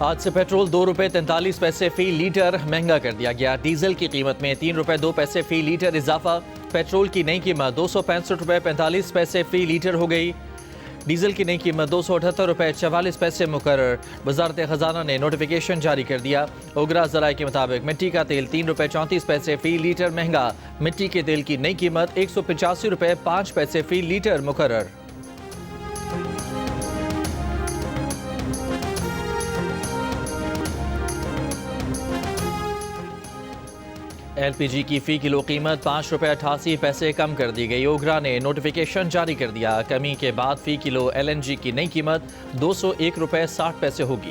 آج سے پیٹرول 2 روپے 43 پیسے فی لیٹر مہنگا کر دیا گیا۔ ڈیزل کی قیمت میں 3 روپے 2 پیسے فی لیٹر اضافہ۔ پیٹرول کی نئی قیمت 265 روپے 45 پیسے فی لیٹر ہو گئی۔ ڈیزل کی نئی قیمت 278 روپے 44 پیسے مقرر۔ وزارت خزانہ نے نوٹیفیکیشن جاری کر دیا۔ اوگرا ذرائع کے مطابق مٹی کا تیل 3 روپے 34 پیسے فی لیٹر مہنگا۔ مٹی کے تیل کی نئی قیمت 185 روپے 5 پیسے فی لیٹر مقرر۔ ایل پی جی کی فی کلو قیمت 5 روپے 88 پیسے کم کر دی گئی۔ اوگرا نے نوٹیفیکیشن جاری کر دیا۔ کمی کے بعد فی کلو ایل این جی کی نئی قیمت 201 روپے 60 پیسے ہوگی۔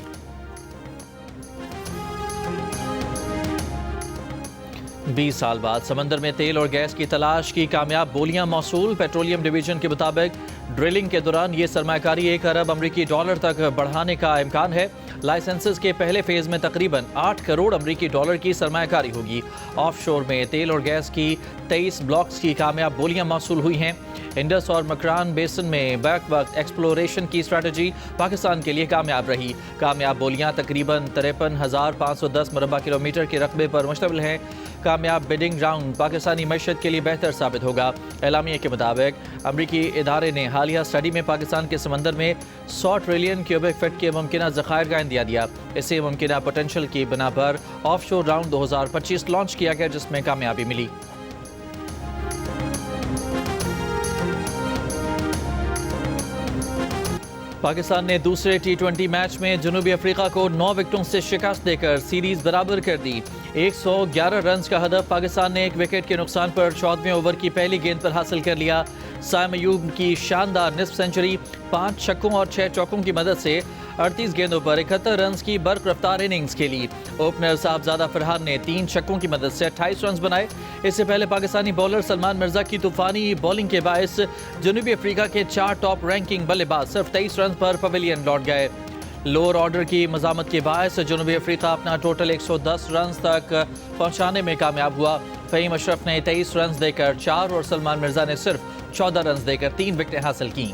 بیس سال بعد سمندر میں تیل اور گیس کی تلاش کی کامیاب بولیاں موصول۔ پیٹرولیم ڈویژن کے مطابق ڈرلنگ کے دوران یہ سرمایہ کاری 1 ارب امریکی ڈالر تک بڑھانے کا امکان ہے۔ لائسنسز کے پہلے فیز میں تقریباً 8 کروڑ امریکی ڈالر کی سرمایہ کاری ہوگی۔ آف شور میں تیل اور گیس کی 23 بلاکس کی کامیاب بولیاں موصول ہوئی ہیں۔ انڈس اور مکران بیسن میں بیک وقت ایکسپلوریشن کی اسٹریٹجی پاکستان کے لیے کامیاب رہی۔ کامیاب بولیاں تقریباً 53,510 مربع کلومیٹر کے رقبے پر مشتمل ہیں۔ کامیاب بڈنگ راؤنڈ پاکستانی معیشت کے لیے بہتر ثابت ہوگا۔ اعلامیے کے مطابق امریکی ادارے نے حالیہ اسٹڈی میں پاکستان کے سمندر میں 100 ٹریلین کیوبک فٹ کے ممکنہ ذخائر کا اندیا دیا۔ اسے ممکنہ پوٹینشل کی بنا پر آف شور راؤنڈ 2025 لانچ کیا گیا، جس میں کامیابی ملی۔ پاکستان نے دوسرے ٹی20 میچ میں جنوبی افریقہ کو 9 وکٹوں سے شکست دے کر سیریز برابر کر دی۔ 111 رنز کا ہدف پاکستان نے 1 وکٹ کے نقصان پر 14ویں اوور کی پہلی گیند پر حاصل کر لیا۔ سائم ایوب کی شاندار نصف سنچری، 5 چھکوں اور 6 چوکوں کی مدد سے 38 گیندوں پر 71 رنز کی برق رفتار اننگز کھیلی۔ اوپنر صاحبزادہ فرحان نے 3 چھکوں کی مدد سے 28 رنز بنائے۔ اس سے پہلے پاکستانی بولر سلمان مرزا کی طوفانی بولنگ کے باعث جنوبی افریقہ کے 4 ٹاپ رینکنگ بلے باز صرف 23 رنز پر پویلین لوٹ گئے۔ لوور آرڈر کی مزاحمت کے باعث جنوبی افریقہ اپنا ٹوٹل 110 رنز تک پہنچانے میں کامیاب ہوا۔ فہیم اشرف نے 23 رنز دے کر 4 اور سلمان مرزا نے صرف 14 رنز دے کر 3 وکٹیں حاصل کیں۔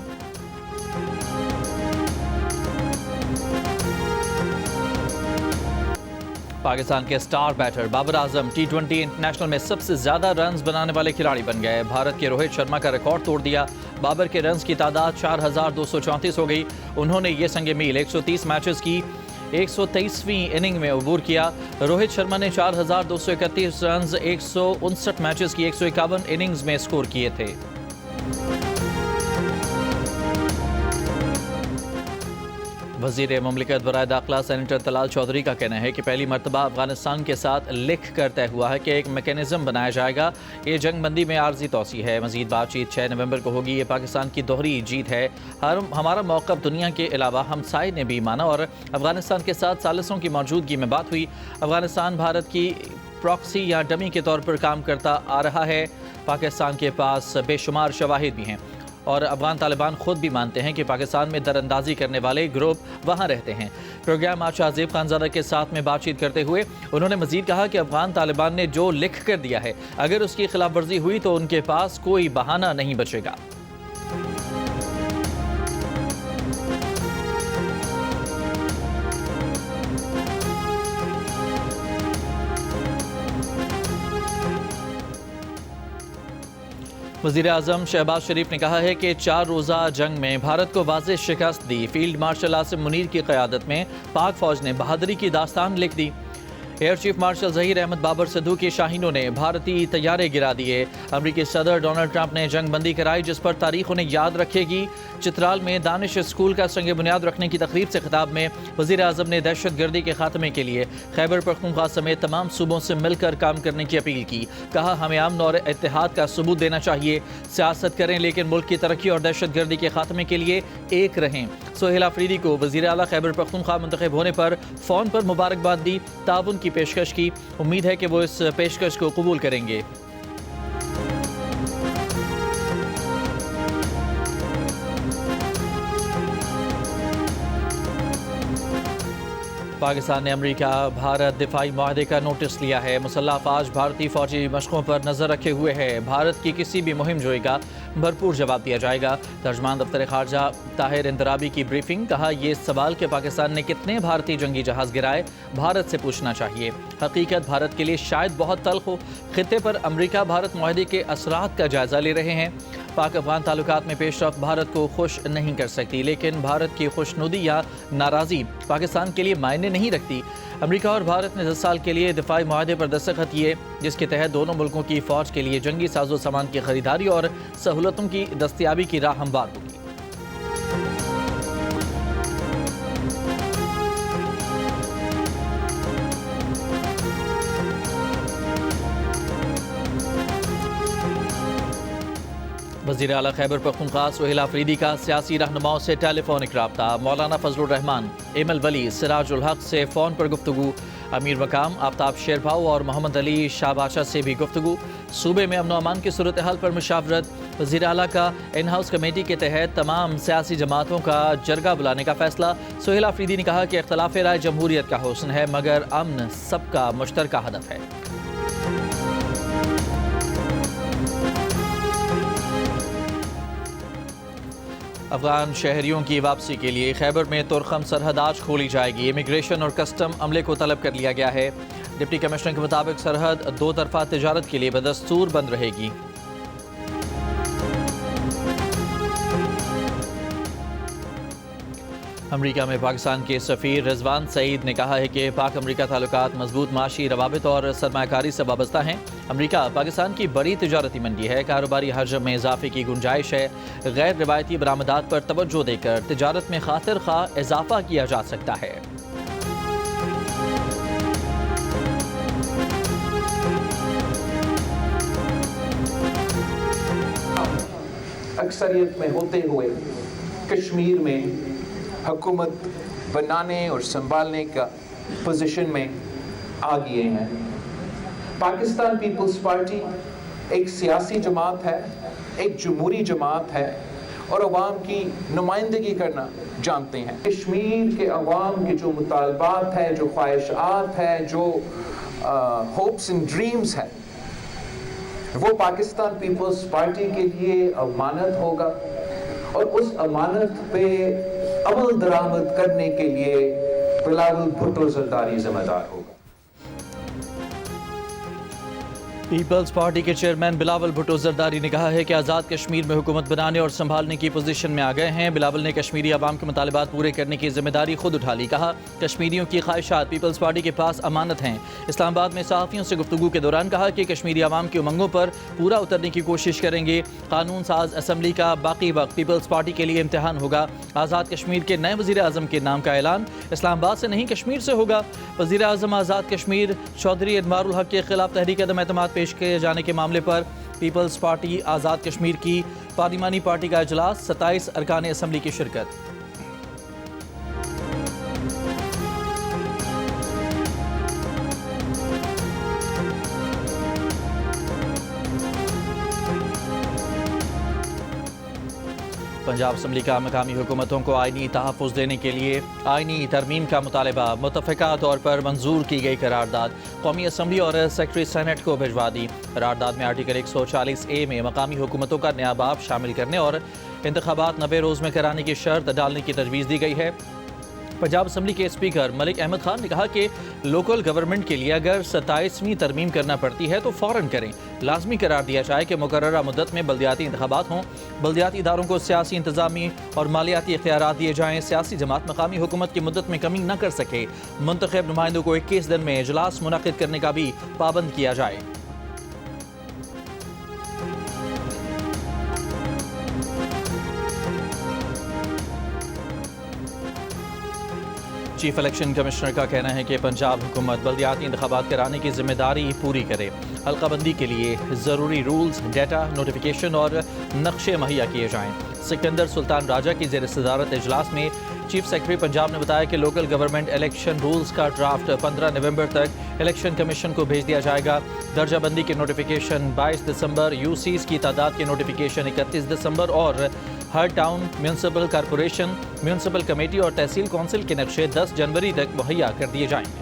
پاکستان کے star better Babar Azam ٹی20 international میں سب سے زیادہ رنز بنانے والے کھلاڑی بن گئے۔ بھارت کے روہت شرما کا ریکارڈ توڑ دیا۔ بابر کے رنز کی تعداد 4234 ہو گئی۔ انہوں نے یہ سنگ میل 130 میچز کی 123ویں اننگ میں عبور کیا۔ روہت شرما نے 4231 رنز 159 میچز کی 151 اننگز میں سکور کیے تھے۔ وزیر مملکت برائے داخلہ سینیٹر طلال چودھری کا کہنا ہے کہ پہلی مرتبہ افغانستان کے ساتھ لکھ کر طے ہوا ہے کہ ایک میکینزم بنایا جائے گا۔ یہ جنگ بندی میں عارضی توسیع ہے۔ مزید بات چیت 6 نومبر کو ہوگی۔ یہ پاکستان کی دوہری جیت ہے۔ ہمارا موقف دنیا کے علاوہ ہمسائے نے بھی مانا اور افغانستان کے ساتھ ثالثوں کی موجودگی میں بات ہوئی۔ افغانستان بھارت کی پراکسی یا ڈمی کے طور پر کام کرتا آ رہا ہے۔ پاکستان کے پاس بے شمار شواہد بھی ہیں اور افغان طالبان خود بھی مانتے ہیں کہ پاکستان میں در اندازی کرنے والے گروپ وہاں رہتے ہیں۔ پروگرام آج عزیب خانزادہ کے ساتھ میں بات چیت کرتے ہوئے انہوں نے مزید کہا کہ افغان طالبان نے جو لکھ کر دیا ہے، اگر اس کی خلاف ورزی ہوئی تو ان کے پاس کوئی بہانہ نہیں بچے گا۔ وزیر اعظم شہباز شریف نے کہا ہے کہ 4 روزہ جنگ میں بھارت کو واضح شکست دی۔ فیلڈ مارشل عاصم منیر کی قیادت میں پاک فوج نے بہادری کی داستان لکھ دی۔ Air chief marshal Zaheer Ahmed Babar Sidhu کی شاہینوں نے بھارتی طیارے گرا دیے۔ امریکی صدر ڈونلڈ ٹرمپ نے جنگ بندی کرائی، جس پر تاریخ انہیں یاد رکھے گی۔ چترال میں دانش اسکول کا سنگ بنیاد رکھنے کی تقریب سے خطاب میں وزیر اعظم نے دہشت گردی کے خاتمے کے لیے خیبر پختونخوا سمیت تمام صوبوں سے مل کر کام کرنے کی اپیل کی۔ کہا ہمیں امن اور اتحاد کا ثبوت دینا چاہیے۔ سیاست کریں لیکن ملک کی ترقی اور دہشت گردی کے خاتمے کے لیے ایک رہیں۔ سہیل آفریدی کو وزیر اعلیٰ خیبر پختونخوا منتخب ہونے پر فون پر مبارکباد دی، تعاون کی پیشکش کی۔ امید ہے کہ وہ اس پیشکش کو قبول کریں گے۔ پاکستان نے امریکہ بھارت دفاعی معاہدے کا نوٹس لیا ہے۔ مسلح افواج بھارتی فوجی مشقوں پر نظر رکھے ہوئے ہے۔ بھارت کی کسی بھی مہم جوئی کا भरपूर जवाब दिया जाएगा। तर्जमान दफ्तर खारजा ताहिर इंदराबी की ब्रीफिंग, कहा ये सवाल कि पाकिस्तान ने कितने भारतीय जंगी जहाज गिराए भारत से पूछना चाहिए। हकीकत भारत के लिए शायद बहुत तल्ख हो। खित्ते पर अमरीका भारत मुआहदे के असरात का जायजा ले रहे हैं। पाक अफगान ताल्लुकात में पेशरफ्त भारत को खुश नहीं कर सकती, लेकिन भारत की खुशनुदी या नाराज़ी पाकिस्तान के लिए मायने नहीं रखती। अमेरिका और भारत ने 10 साल के लिए दिफाई मुआहदे पर दस्तखत किए, जिसके तहत दोनों मुल्कों की फ़ौज के लिए जंगी साजो सामान की खरीदारी और सहूलतों की दस्तियाबी की राह हमवार होगी। वज़ीर आला खैबर पख्तूनख्वा सुहेल आफरीदी का सियासी रहनुमाओं से टेलीफोनिक रब्ता। मौलाना फजलुर रहमान, एमल वली, सिराजुल हक से फ़ोन पर गुफ्तगू। अमीर मकाम आफ्ताब शेरभाऊ और मोहम्मद अली शाहबाशा से भी गुफ्तगू। सूबे में अमन व अमान की सूरत हाल पर मुशावरत। वज़ीर आला का इन हाउस कमेटी के तहत तमाम सियासी जमातों का जरगा बुलाने का फैसला। सुहेल आफरीदी ने कहा कि इख्तलाफ राय जमहूरियत का हुस्न है, मगर अमन सबका मुश्तरका हदफ है। अफगान शहरियों की वापसी के लिए खैबर में तुरखम सरहद आज खोली जाएगी। इमिग्रेशन और कस्टम अमले को तलब कर लिया गया है। डिप्टी कमिश्नर के मुताबिक सरहद दो तरफा तिजारत के लिए बदस्तूर बंद रहेगी। अमरीका में पाकिस्तान के सफ़ीर रिजवान सईद ने कहा है कि पाक अमरीका ताल्लुकात मजबूत माशी रवाबित और सरमायाकारी से वाबस्ता हैं। अमरीका पाकिस्तान की बड़ी तिजारती मंडी है। कारोबारी हजम में इजाफे की गुंजाइश है। गैर रिवायती बरामदात पर तवज्जो देकर तिजारत में खातिर खा इजाफा किया जा सकता है। अक्सरियत में होते हुए कश्मीर में हुकूमत बनाने और संभालने का पोजीशन में आ गए हैं। पाकिस्तान पीपल्स पार्टी एक सियासी जमात है, एक जमहूरी जमात है और अवाम की नुमाइंदगी करना जानते हैं। कश्मीर के अवाम के जो मुतालबात है, जो ख्वाहिशात है, जो होप्स एंड ड्रीम्स है, वो पाकिस्तान पीपल्स पार्टी के लिए अमानत होगा और उस अमानत पे अमल दरामद करने के लिए बिलावल भुट्टो जरदारी जिम्मेदार होगा। पीपल्स पार्टी के चेयरमैन बिलावल भुट्टो जरदारी ने कहा है कि आज़ाद कश्मीर में हुकूमत बनाने और संभालने की पोजीशन में आ गए हैं। बिलावल ने कश्मीरी अवाम के मुतालिबात पूरे करने की जिम्मेदारी खुद उठा ली। कहा कश्मीरियों की ख्वाहिशात पीपल्स पार्टी के पास अमानत हैं। इस्लामाबाद में सहाफ़ियों से गुफ्तगू के दौरान कहा कि कश्मीरी अवाम की उमंगों पर पूरा उतरने की कोशिश करेंगे। कानून साज असम्बली का बाकी वक्त पीपल्स पार्टी के लिए इम्तिहान होगा। आज़ाद कश्मीर के नए वज़ीर आज़म के नाम का ऐलान इस्लामाबाद से नहीं कश्मीर से होगा। वज़ीर आज़म आज़ाद कश्मीर चौधरी एडमारुल हक के खिलाफ तहरीक अदम एतमाद पेश किए जाने के मामले पर पीपल्स पार्टी आज़ाद कश्मीर की पार्लिमानी पार्टी का इजलास, 27 अरकान असम्बली की शिरकत। पंजाब असम्बली का मकामी हुकूमतों को आइनी तहफ़्फ़ुज़ देने के लिए आइनी तरमीम का मुतालबा। मुत्तफ़िक़ा तौर पर मंजूर की गई करारदाद कौमी असम्बली और सेक्रेटरी सेनेट को भिजवा दी। करारदाद में आर्टिकल 140A में मकामी हुकूमतों का नया बाब शामिल करने और इंतख़ाबात 90 रोज़ में कराने की शर्त डालने की तजवीज़ दी गई है। पंजाब असम्बली के स्पीकर मलिक अहमद खान ने कहा कि लोकल गवर्नमेंट के लिए अगर 27वीं तरमीम करना पड़ती है तो फ़ौरन करें। लाजमी करार दिया जाए कि मुकर्ररा मुद्दत में बल्दियाती इंतखाबात हों। बल्दियाती इदारों को सियासी इंतजामी और मालियाती इख्तियारात दिए जाएँ। सियासी जमात मकामी हुकूमत की मुद्दत में कमी न कर सके। मुंतखब नुमाइंदों को 21 दिन में इजलास मुनक़िद करने का भी पाबंद किया जाए। चीफ इलेक्शन कमिश्नर का कहना है कि पंजाब हुकूमत बल्दियाती इंतखाबात कराने की जिम्मेदारी पूरी करे। हल्काबंदी के लिए ज़रूरी रूल्स, डाटा, नोटिफिकेशन और नक्शे मुहैया किए जाएँ। सिकंदर सुल्तान राजा की ज़ेर सदारत इजलास में चीफ सेक्रेटरी पंजाब ने बताया कि लोकल गवर्नमेंट इलेक्शन रूल्स का ड्राफ्ट 15 नवंबर तक इलेक्शन कमीशन को भेज दिया जाएगा। दर्जाबंदी के नोटिफिकेशन 22 दिसंबर, यूसीज़ की तादाद के नोटिफिकेशन 31 दिसंबर और हर town, municipal corporation, municipal committee और तहसील कौंसिल के नक्शे 10 जनवरी तक मुहैया कर दिए जाएंगे।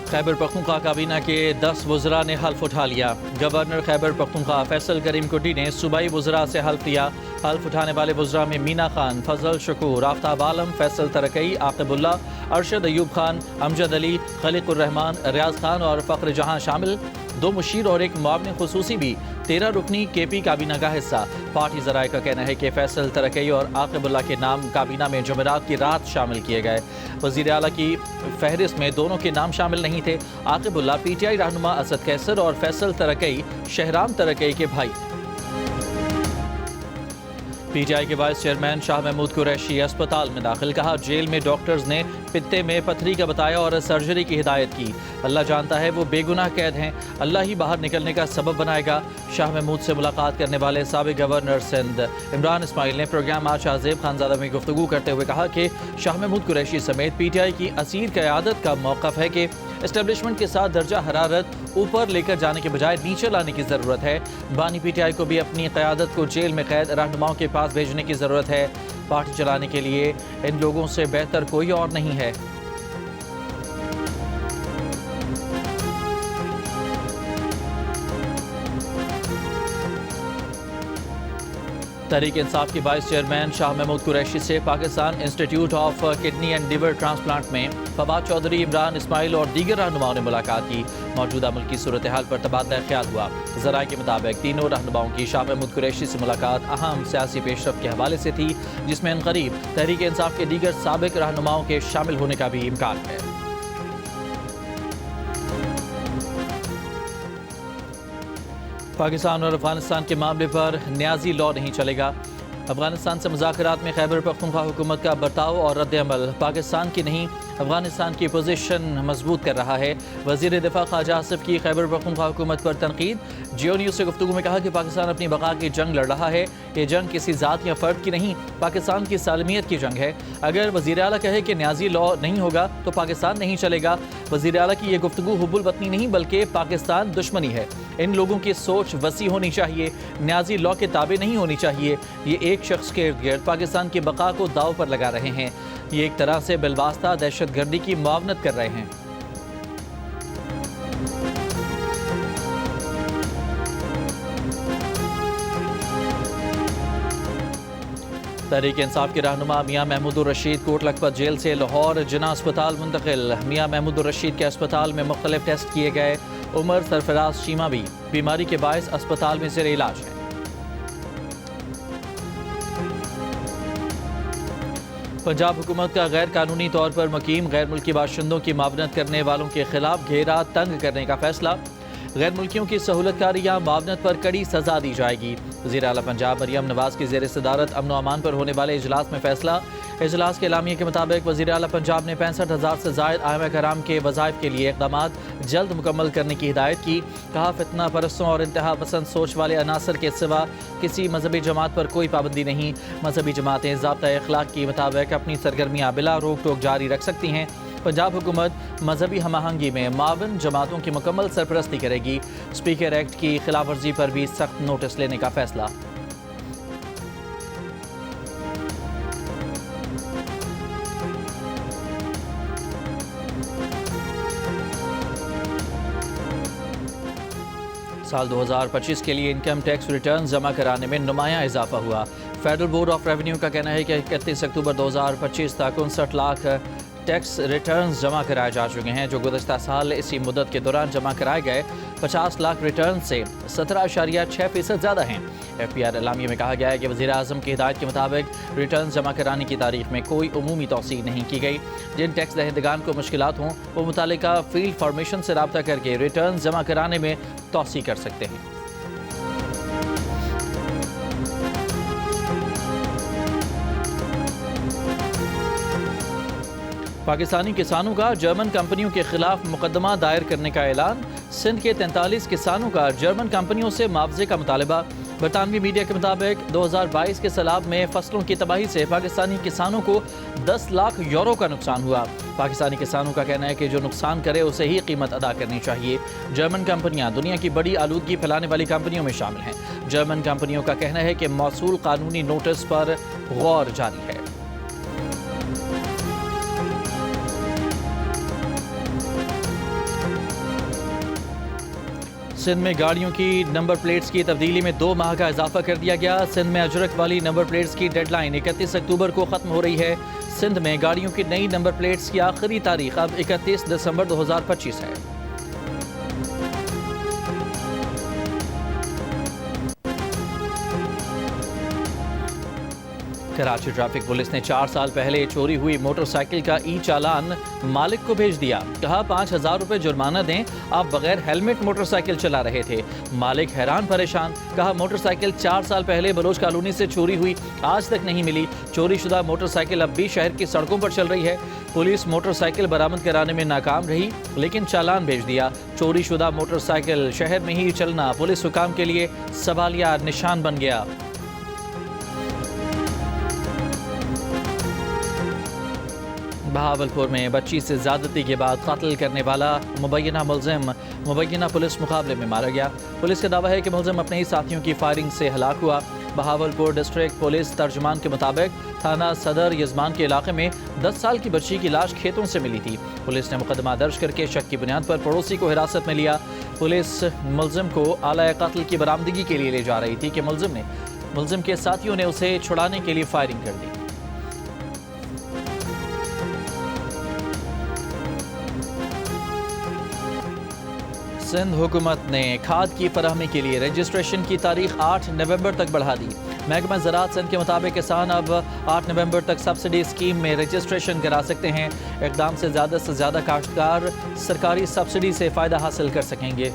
खैबर पख्तूनख्वा काबीना के 10 वज़रा ने हल्फ उठा लिया। गवर्नर खैबर पख्तूनख्वा फैसल करीम कुटी ने सूबाई वज़रा से हल्फ लिया। हल्फ उठाने वाले वज़रा में मीना खान, फजल शकूर, आफ्ताब आलम, फैसल तरकई, आकिबुल्ला, अरशद अयूब खान, अमजद अली, खलीकुर रहमान, रियाज खान और फ़ख्र जहां शामिल। 2 मुशीर और 1 मुआविन खुसूसी भी 13 रुकनी केपी काबीना का हिस्सा। पार्टी ज़राए का कहना है कि फैसल तरकई और आकिबुल्ला के नाम काबीना में जुमेरात की रात शामिल किए गए। वज़ीर आला की फहरिस्त में दोनों के नाम शामिल नहीं थे। आकिबुल्ला पीटीआई रहनुमा असद कैसर और फैसल तरकई शहराम तरकई के भाई। पीटीआई के वाइस चेयरमैन शाह महमूद कुरैशी अस्पताल में दाखिल। कहा जेल में डॉक्टर्स ने पित्ते में पथरी का बताया और सर्जरी की हिदायत की। अल्लाह जानता है वो बेगुनाह कैद हैं, अल्लाह ही बाहर निकलने का सबब बनाएगा। शाह महमूद से मुलाकात करने वाले साबिक गवर्नर सिंध इमरान इस्माइल ने प्रोग्राम आज शाहजेब खानजादा में गुफ्तगू करते हुए कहा कि शाह महमूद कुरैशी समेत पीटीआई की असीर क़यादत का मौक़िफ़ है कि एस्टेब्लिशमेंट के साथ दर्जा हरारत ऊपर लेकर जाने के बजाय नीचे लाने की ज़रूरत है। बानी पीटीआई को भी अपनी क़यादत को जेल में कैद रहनुमाओं के पास भेजने की ज़रूरत है। पार्टी चलाने के लिए इन लोगों से बेहतर कोई और नहीं है। तहरीक इंसाफ के वाइस चेयरमैन शाह महमूद कुरैशी से Pakistan institute of kidney and liver transplant में फवाद चौधरी, इमरान इस्माइल और दीगर रहनुमाओं ने मुलाकात की। मौजूदा मुल्की सूरत हाल पर तबादला ख्याल हुआ। ज़राए के मुताबिक तीनों रहनुमाओं की शाह महमूद कुरैशी से मुलाकात अहम सियासी पेशरफ के हवाले से थी, जिसमें अनकरीब तहरीक इंसाफ के दीगर साबिक रहनुमाओं के शामिल होने का भी इम्कान है। पाकिस्तान और अफगानिस्तान के मामले पर न्याजी लॉ नहीं चलेगा। अफगानिस्तान से मुज़ाकरात में खैबर पख्तूनख्वा हुकूमत का बर्ताव और रद्द-ए-अमल पाकिस्तान की नहीं अफगानिस्तान की पोजीशन मजबूत कर रहा है। वज़ीर दिफा ख्वाजा आसिफ की खैबर पख्तूनख्वा हुकूमत पर तनकीद। जियो न्यूज़ से गुफ्तगू में कहा कि पाकिस्तान अपनी बका की जंग लड़ रहा है। ये जंग किसी ज़ात या फ़र्द की नहीं, पाकिस्तान की सालमियत की जंग है। अगर वज़ीर आला कहे कि न्याजी लॉ नहीं होगा तो पाकिस्तान नहीं चलेगा। वज़ीर आला की ये गुफ्तगू हुब्बुल वतनी नहीं बल्कि पाकिस्तान दुश्मनी है। इन लोगों की सोच वसी होनी चाहिए, न्याजी लॉ के ताबे नहीं होनी चाहिए। ये एक शख्स के इर्द गिर्द पाकिस्तान की बका को दाव पर लगा रहे हैं। ये एक तरह से बिलवास्ता दहशत गर्दी की मुआवनत कर रहे हैं। तहरीक इंसाफ के रहनुमा मियां महमूद रशीद कोट लखपत जेल से लाहौर जिना अस्पताल मुंतकिल। मियां महमूद रशीद के अस्पताल में मुख्तलिफ टेस्ट किए गए। उमर सरफराज शीमा भी बीमारी के बायस अस्पताल में ज़ेर इलाज है। पंजाब हुकूमत का गैर कानूनी तौर पर मुकीम गैर मुल्की बाशिंदों की मावनत करने वालों के खिलाफ घेरा तंग करने का फैसला। गैर मुल्कियों की सहूलतकारी या मावनत पर कड़ी सजा दी जाएगी। वज़ीर आला पंजाब मरियम नवाज की ज़ेर सदारत अमन व अमान पर होने वाले इजलास में फैसला। इजलास के एलामिया के मुताबिक वज़ीर आला पंजाब ने 65,000 से ज़ायद आइमा कराम के वज़ाइफ के लिए इक़दामात जल्द मुकम्मल करने की हिदायत की। कहा फितना परस्तों और इंतहा पसंद सोच वाले अनासर के सिवा किसी मजहबी जमात पर कोई पाबंदी नहीं। मजहबी जमातें ज़ाब्ता अखलाक के मुताबिक अपनी सरगर्मियाँ बिला रोक टोक जारी रख सकती हैं। पंजाब हुकूमत मजहबी हमआहंगी में मावन जमातों की मुकम्मल सरपरस्ती करेगी। स्पीकर एक्ट की खिलाफ वर्जी पर भी सख्त नोटिस लेने का फैसला। साल 2025 के लिए इनकम टैक्स रिटर्न जमा कराने में नुमायां इजाफा हुआ। फेडरल बोर्ड ऑफ रेवेन्यू का कहना है कि 31 अक्टूबर 2025 तक 59 लाख टैक्स रिटर्न जमा कराए जा चुके हैं, जो गुज़श्ता साल इसी मुद्दत के दौरान जमा कराए गए 50 लाख रिटर्न से 17.6% ज़्यादा हैं। FPR एलामिया में कहा गया है कि वज़ीर आज़म की हिदायत के मुताबिक रिटर्न जमा कराने की तारीख में कोई उमूमी तौसीक नहीं की गई। जिन टैक्स दहिंदगान को मुश्किलात हों वो मुतालिका फील्ड फॉर्मेशन से रब्ता करके रिटर्न जमा कराने में तौसीक कर सकते हैं। पाकिस्तानी किसानों का जर्मन कंपनियों के खिलाफ मुकदमा दायर करने का ऐलान। सिंध के 43 किसानों का जर्मन कंपनियों से मुआवजे का मुतालबा। बरतानवी मीडिया के मुताबिक 2022 के सैलाब में फसलों की तबाही से पाकिस्तानी किसानों को 10 लाख यूरो का नुकसान हुआ। पाकिस्तानी किसानों का कहना है कि जो नुकसान करे उसे ही कीमत अदा करनी चाहिए। जर्मन कंपनियां दुनिया की बड़ी आलूदगी फैलाने वाली कंपनियों में शामिल हैं। जर्मन कंपनियों का कहना है कि मौसूल कानूनी नोटिस पर गौर जारी है। سندھ میں گاڑیوں کی نمبر پلیٹس کی تبدیلی میں 2 ماہ کا اضافہ کر دیا گیا. سندھ میں اجرک والی نمبر پلیٹس کی ڈیڈ لائن 31 اکتوبر کو ختم ہو رہی ہے. سندھ میں گاڑیوں کی نئی نمبر پلیٹس کی آخری تاریخ اب 31 دسمبر 2025 ہے. کراچی ٹریفک پولیس نے 4 سال پہلے چوری ہوئی موٹر سائیکل کا ای چالان مالک کو بھیج دیا. کہا 5,000 روپے جرمانہ دیں، آپ بغیر ہیلمٹ موٹر سائیکل چلا رہے تھے. مالک حیران پریشان. کہا موٹر سائیکل 4 سال پہلے بلوچ کالونی سے چوری ہوئی، آج تک نہیں ملی. چوری شدہ موٹر سائیکل اب بھی شہر کی سڑکوں پر چل رہی ہے. پولیس موٹر سائیکل برآمد کرانے میں ناکام رہی لیکن چالان بھیج دیا. چوری شدہ موٹر سائیکل شہر میں ہی چلنا پولیس حکام کے لیے سوالیہ نشان بن گیا. بہاولپور میں بچی سے زیادتی کے بعد قتل کرنے والا مبینہ ملزم مبینہ پولیس مقابلے میں مارا گیا. پولیس کا دعویٰ ہے کہ ملزم اپنے ہی ساتھیوں کی فائرنگ سے ہلاک ہوا. بہاولپور ڈسٹرکٹ پولیس ترجمان کے مطابق تھانہ صدر یزمان کے علاقے میں 10 سال کی بچی کی لاش کھیتوں سے ملی تھی. پولیس نے مقدمہ درج کر کے شک کی بنیاد پر پڑوسی کو حراست میں لیا. پولیس ملزم کو آلہ قتل کی برآمدگی کے لیے لے جا رہی تھی کہ ملزم کے ساتھیوں نے اسے چھڑانے کے لیے فائرنگ کر دی. سندھ حکومت نے کھاد کی فراہمی کے لیے رجسٹریشن کی تاریخ 8 نومبر تک بڑھا دی. محکمہ زراعت سندھ کے مطابق کسان اب 8 نومبر تک سبسڈی اسکیم میں رجسٹریشن کرا سکتے ہیں. اقدام سے زیادہ کاشتکار سرکاری سبسڈی سے فائدہ حاصل کر سکیں گے.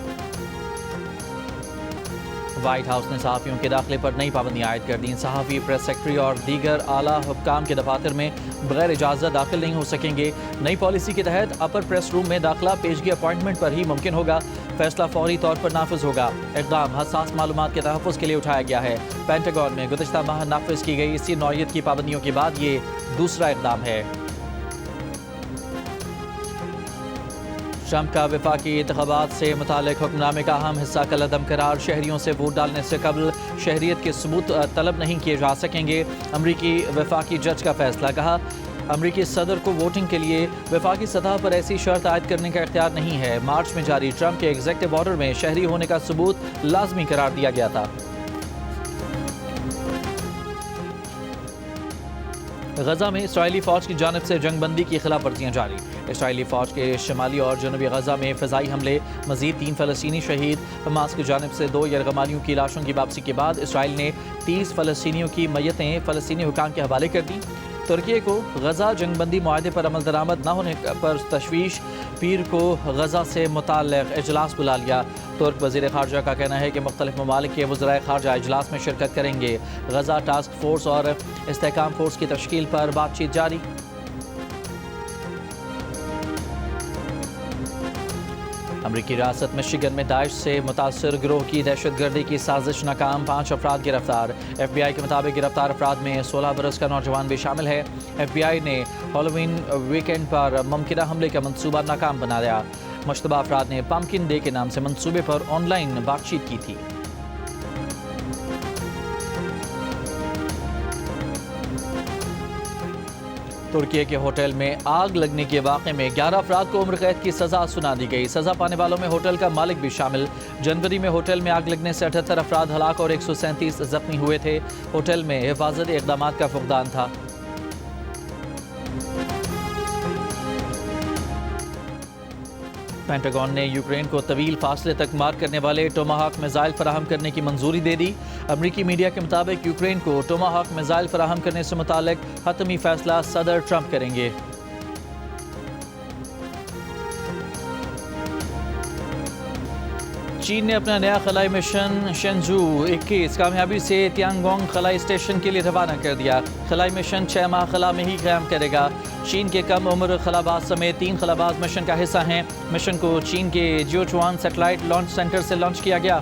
وائٹ ہاؤس نے صحافیوں کے داخلے پر نئی پابندیاں عائد کر دیں. صحافی، پریس سیکرٹری اور دیگر اعلیٰ حکام کے دفاتر میں بغیر اجازت داخل نہیں ہو سکیں گے. نئی پالیسی کے تحت اپر پریس روم میں داخلہ پیشگی اپائنٹمنٹ پر ہی ممکن ہوگا. فیصلہ فوری طور پر نافذ ہوگا. اقدام حساس معلومات کے تحفظ کے لیے اٹھایا گیا ہے. پینٹاگون میں گزشتہ ماہ نافذ کی گئی اسی نوعیت کی پابندیوں کے بعد یہ دوسرا اقدام ہے. ٹرمپ کا وفاقی انتخابات سے متعلق حکم نامے کا اہم حصہ کالعدم قرار. شہریوں سے ووٹ ڈالنے سے قبل شہریت کے ثبوت طلب نہیں کیے جا سکیں گے. امریکی وفاقی جج کا فیصلہ. کہا امریکی صدر کو ووٹنگ کے لیے وفاقی سطح پر ایسی شرط عائد کرنے کا اختیار نہیں ہے. مارچ میں جاری ٹرمپ کے ایگزیکٹو آرڈر میں شہری ہونے کا ثبوت لازمی قرار دیا گیا تھا. غزہ میں اسرائیلی فوج کی جانب سے جنگ بندی کی خلاف ورزیاں جاری. اسرائیلی فوج کے شمالی اور جنوبی غزہ میں فضائی حملے. مزید 3 فلسطینی شہید. حماس کی جانب سے 2 یرغمالیوں کی لاشوں کی واپسی کے بعد اسرائیل نے 30 فلسطینیوں کی میتیں فلسطینی حکام کے حوالے کر دیں. ترکی کو غزہ جنگ بندی معاہدے پر عمل درآمد نہ ہونے پر تشویش. پیر کو غزہ سے متعلق اجلاس بلا لیا. ترک وزیر خارجہ کا کہنا ہے کہ مختلف ممالک کے وزرائے خارجہ اجلاس میں شرکت کریں گے. غزہ ٹاسک فورس اور استحکام فورس کی تشکیل پر بات چیت جاری. امریکی ریاست مشیگن میں داعش سے متاثر گروہ کی دہشت گردی کی سازش ناکام. 5 افراد گرفتار. ایف بی آئی کے مطابق گرفتار افراد میں 16 برس کا نوجوان بھی شامل ہے. ایف بی آئی نے ہالووین ویکینڈ پر ممکنہ حملے کا منصوبہ ناکام بنا دیا. مشتبہ افراد نے پمکن ڈے کے نام سے منصوبے پر آن لائن بات چیت کی تھی. ترکی کے ہوٹل میں آگ لگنے کے واقعے میں 11 افراد کو عمر قید کی سزا سنا دی گئی. سزا پانے والوں میں ہوٹل کا مالک بھی شامل. جنوری میں ہوٹل میں آگ لگنے سے 78 افراد ہلاک اور 137 زخمی ہوئے تھے. ہوٹل میں حفاظتی اقدامات کا فقدان تھا. پینٹاگون نے یوکرین کو طویل فاصلے تک مار کرنے والے ٹوماہاک میزائل فراہم کرنے کی منظوری دے دی. امریکی میڈیا کے مطابق یوکرین کو ٹوماہاک میزائل فراہم کرنے سے متعلق حتمی فیصلہ صدر ٹرمپ کریں گے. چین نے اپنا نیا خلائی مشن شنزھو 21 کامیابی سے تیانگونگ خلائی اسٹیشن کے لیے روانہ کر دیا. خلائی مشن 6 ماہ خلا میں ہی قیام کرے گا. چین کے کم عمر خلاباز سمیت 3 خلاباز مشن کا حصہ ہیں. مشن کو چین کے جیوچوان سیٹلائٹ لانچ سینٹر سے لانچ کیا گیا.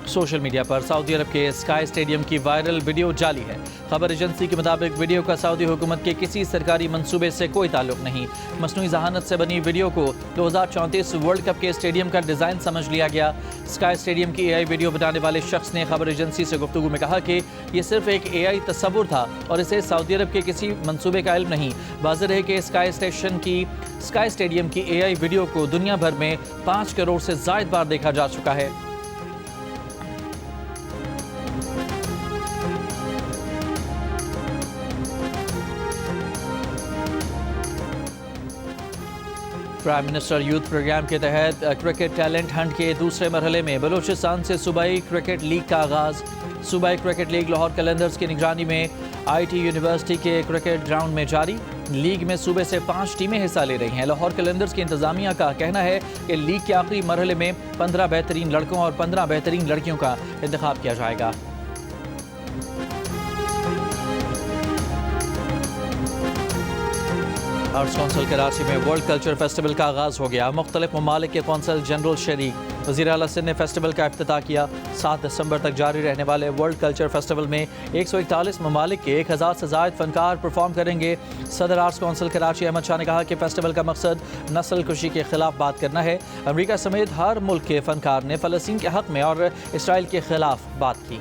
सोशल मीडिया पर सऊदी अरब के स्काई स्टेडियम की वायरल वीडियो जाली है। खबर एजेंसी के मुताबिक वीडियो का सऊदी हुकूमत के किसी सरकारी मंसूबे से कोई ताल्लुक नहीं। मसनूई जहानत से बनी वीडियो को 2034 वर्ल्ड कप के स्टेडियम का डिज़ाइन समझ लिया गया। स्काई स्टेडियम की AI वीडियो बनाने वाले शख्स ने खबर एजेंसी से गुफ्तगू में कहा कि ये सिर्फ एक AI तस्वुर था और इसे सऊदी अरब के किसी मंसूबे का इल्म नहीं। वाज़ेह है कि स्काई स्टेडियम की AI वीडियो को दुनिया भर में 5 करोड़ से ज़ायद बार देखा जा चुका है। प्राइम मिनिस्टर यूथ प्रोग्राम के तहत क्रिकेट टैलेंट हंट के दूसरे मरहले में बलूचिस्तान से सूबाई क्रिकेट लीग का आगाज़। सूबाई क्रिकेट लीग लाहौर कलंदर्स की निगरानी में IT यूनिवर्सिटी के क्रिकेट ग्राउंड में जारी। लीग में सूबे से 5 टीमें हिस्सा ले रही हैं। लाहौर कलंदर्स की इंतजामिया का कहना है कि लीग के आखिरी मरहले में 15 बेहतरीन लड़कों और 15 बेहतरीन लड़कियों का इंतखाब किया जाएगा। आर्ट्स कौंसिल कराची में वर्ल्ड कल्चर फेस्टिवल का आगाज़ हो गया। मुख्तलिफ ममालिक के कौंसल जनरल शरीक। वज़ीर आला सिंध ने फेस्टिवल का इफ्तिताह किया। 7 दिसंबर तक जारी रहने वाले वर्ल्ड कल्चर फेस्टिवल में 141 ममालिक के 1000 से ज़ायद फनकार परफॉर्म करेंगे। सदर आर्ट्स कौंसिल कराची अहमद शाह ने कहा कि फेस्टिवल का मकसद नस्ल कुशी के खिलाफ बात करना है। अमरीका समेत हर मुल्क के फनकार ने फ़लस्तीन के हक़ में और इसराइल के खिलाफ बात की।